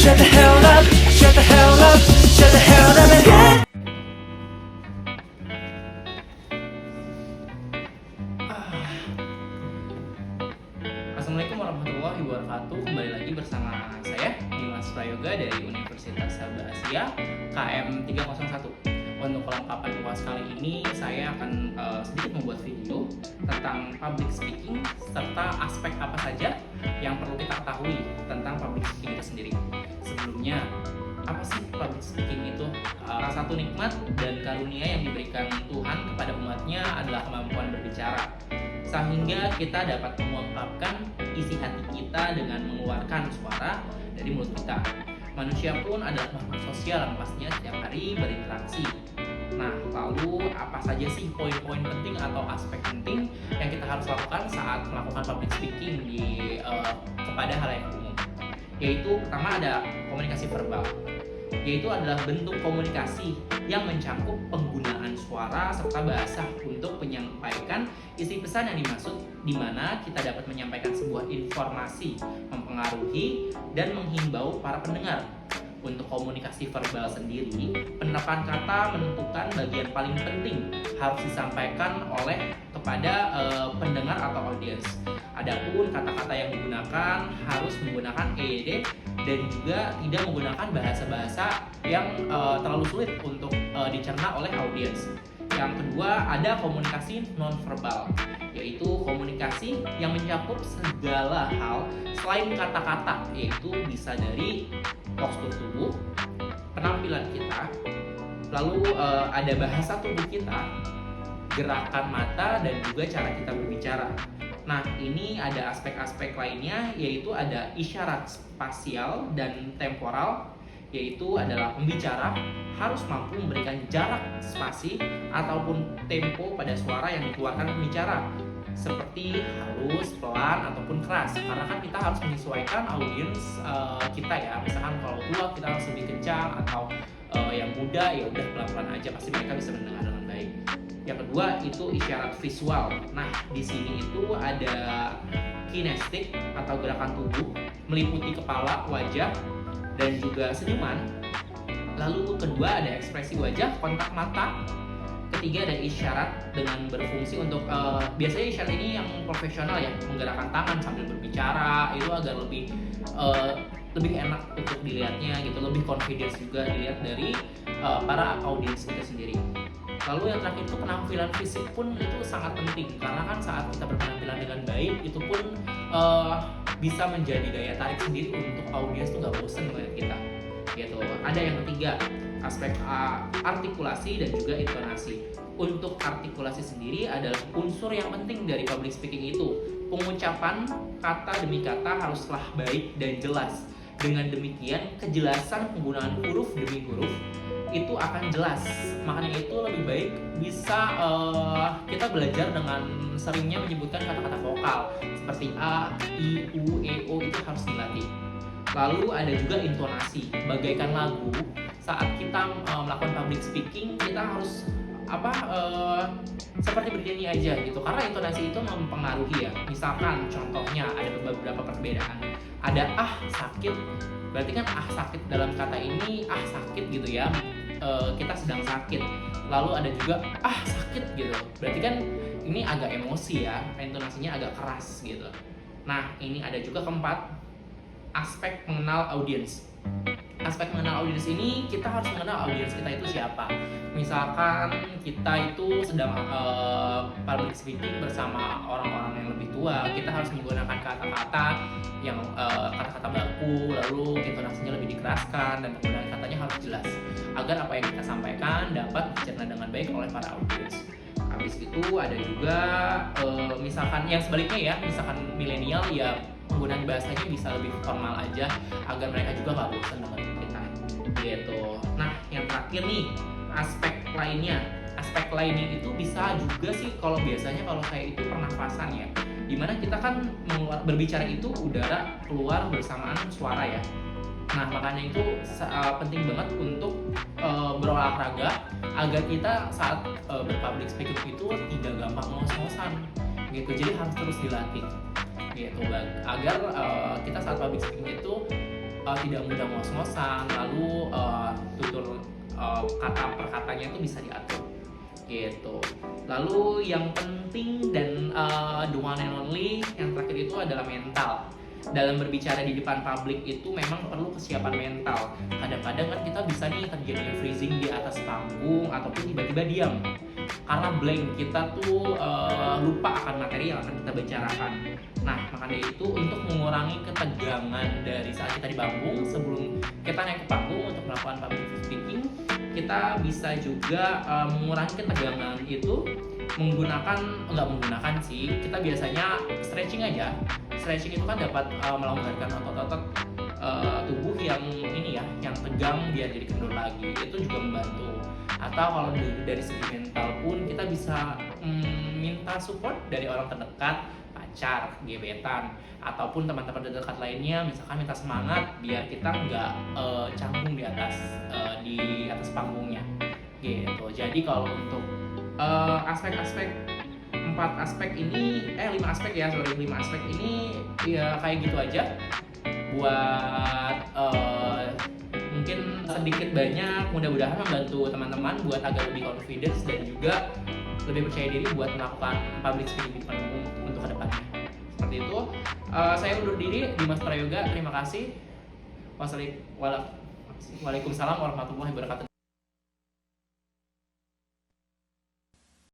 Shut the hell up, shut the hell up, shut the hell up and get. Assalamualaikum warahmatullahi wabarakatuh. Kembali lagi bersama saya Dimas Prayoga dari Universitas Sabah Asia KM 301. Untuk kelengkapan UAS kali ini saya akan sedikit membuat video tentang public speaking serta aspek apa saja yang perlu kita ketahui tentang public speaking itu sendiri. Sebelumnya, apa sih public speaking itu? Salah satu nikmat dan karunia yang diberikan Tuhan kepada umatnya adalah kemampuan berbicara, sehingga kita dapat mengungkapkan isi hati kita dengan mengeluarkan suara dari mulut kita. Manusia pun adalah makhluk sosial yang pastinya setiap hari berinteraksi. Nah, lalu apa saja sih poin-poin penting atau aspek penting yang kita harus lakukan saat melakukan public speaking kepada halayak umum? Yaitu pertama ada komunikasi verbal, yaitu adalah bentuk komunikasi yang mencakup penggunaan suara serta bahasa untuk menyampaikan isi pesan yang dimaksud, di mana kita dapat menyampaikan sebuah informasi, mempengaruhi dan menghimbau para pendengar. Untuk komunikasi verbal sendiri, penerapan kata menentukan bagian paling penting harus disampaikan oleh kepada pendengar atau audiens. Adapun kata-kata yang digunakan harus menggunakan EYD dan juga tidak menggunakan bahasa-bahasa yang terlalu sulit untuk dicerna oleh audiens. Yang kedua ada komunikasi nonverbal, yaitu komunikasi yang mencakup segala hal selain kata-kata, yaitu bisa dari postur tubuh, penampilan kita, lalu ada bahasa tubuh kita, gerakan mata, dan juga cara kita berbicara. Nah, ini ada aspek-aspek lainnya, yaitu ada isyarat spasial dan temporal, yaitu adalah pembicara harus mampu memberikan jarak spasi ataupun tempo pada suara yang dikeluarkan pembicara, seperti halus, pelan, ataupun keras. Karena kan kita harus menyesuaikan audiens kita ya. Misalkan kalau tua kita harus lebih kencang, atau yang muda ya udah pelan-pelan aja, pasti mereka bisa mendengar dengan baik. Yang kedua itu isyarat visual. Nah, di sini itu ada kinestik atau gerakan tubuh meliputi kepala, wajah, dan juga senyuman. Lalu kedua ada ekspresi wajah, kontak mata. Ketiga ada isyarat dengan berfungsi untuk biasanya isyarat ini yang profesional ya, menggerakkan tangan sambil berbicara, itu agar lebih enak untuk dilihatnya gitu, lebih confidence juga dilihat dari para audiens itu sendiri. Lalu yang terakhir itu penampilan fisik pun itu sangat penting, karena kan saat kita berpenampilan dengan baik itu pun bisa menjadi daya tarik sendiri untuk audiens tuh nggak bosen melihat kita gitu. Ada yang ketiga aspek artikulasi dan juga intonasi. Untuk artikulasi sendiri adalah unsur yang penting dari public speaking itu. Pengucapan kata demi kata haruslah baik dan jelas. Dengan demikian kejelasan penggunaan huruf demi huruf itu akan jelas. Makanya itu lebih baik bisa kita belajar dengan seringnya menyebutkan kata-kata vokal seperti A, I, U, E, O, itu harus dilatih. Lalu ada juga intonasi, bagaikan lagu. Saat kita melakukan public speaking, kita harus seperti bernyanyi aja gitu, karena intonasi itu mempengaruhi ya. Misalkan contohnya ada beberapa perbedaan. Ada sakit, berarti kan sakit dalam kata ini sakit gitu ya, kita sedang sakit. Lalu ada juga sakit gitu, berarti kan ini agak emosi ya, intonasinya agak keras gitu. Nah, ini ada juga keempat, aspek mengenal audiens. Aspek mengenal audiens ini kita harus mengenal audiens kita itu siapa. Misalkan kita itu sedang public speaking bersama orang-orang yang lebih tua, kita harus menggunakan kata-kata yang kata-kata baku, lalu intonasinya lebih dikeraskan dan penggunaan katanya harus jelas agar apa yang kita sampaikan dapat dicerna dengan baik oleh para audiens. Habis itu ada juga misalkan yang sebaliknya ya, misalkan milenial ya, penggunaan bahasanya bisa lebih formal aja agar mereka juga nggak bosan dengan kita gitu. Nah, yang terakhir nih aspek lainnya itu bisa juga sih, kalau biasanya kalau saya itu pernafasan ya, dimana kita kan berbicara itu udara keluar bersamaan suara ya. Nah, makanya itu penting banget untuk berolahraga agar kita saat berpublic speaking itu tidak gampang ngos-ngosan gitu. Jadi harus terus dilatih gitu, agar kita saat public speaking itu tidak mudah ngos-ngosan, lalu tutur kata per katanya itu bisa diatur gitu. Lalu yang penting dan the one and only yang terakhir itu adalah mental. Dalam berbicara di depan publik itu memang perlu kesiapan mental. Kadang-kadang kan kita bisa nih terjadi freezing di atas panggung ataupun tiba-tiba diam karena blank, kita tuh lupa akan materi yang akan kita bicarakan. Nah, makanya itu untuk mengurangi ketegangan dari saat kita di panggung, sebelum kita naik ke panggung untuk melakukan public speaking, kita bisa juga mengurangi ketegangan itu nggak menggunakan sih, kita biasanya stretching aja. Stretching itu kan dapat melonggarkan otot-otot tubuh yang ini ya, yang tegang biar jadi kendur lagi, itu juga membantu. Atau kalau dari segi mental pun kita bisa minta support dari orang terdekat, pacar, gebetan, ataupun teman-teman terdekat lainnya, misalkan minta semangat biar kita nggak canggung di atas panggungnya gitu. Jadi kalau untuk aspek-aspek 5 aspek ini ya kayak gitu aja buat mungkin sedikit banyak mudah-mudahan membantu teman-teman buat agar lebih confidence dan juga lebih percaya diri buat melakukan public speaking di depan umum untuk kedepannya. Seperti itu. Saya undur diri, Dimas Prayoga. Terima kasih. Waalaikumsalam warahmatullahi wabarakatuh.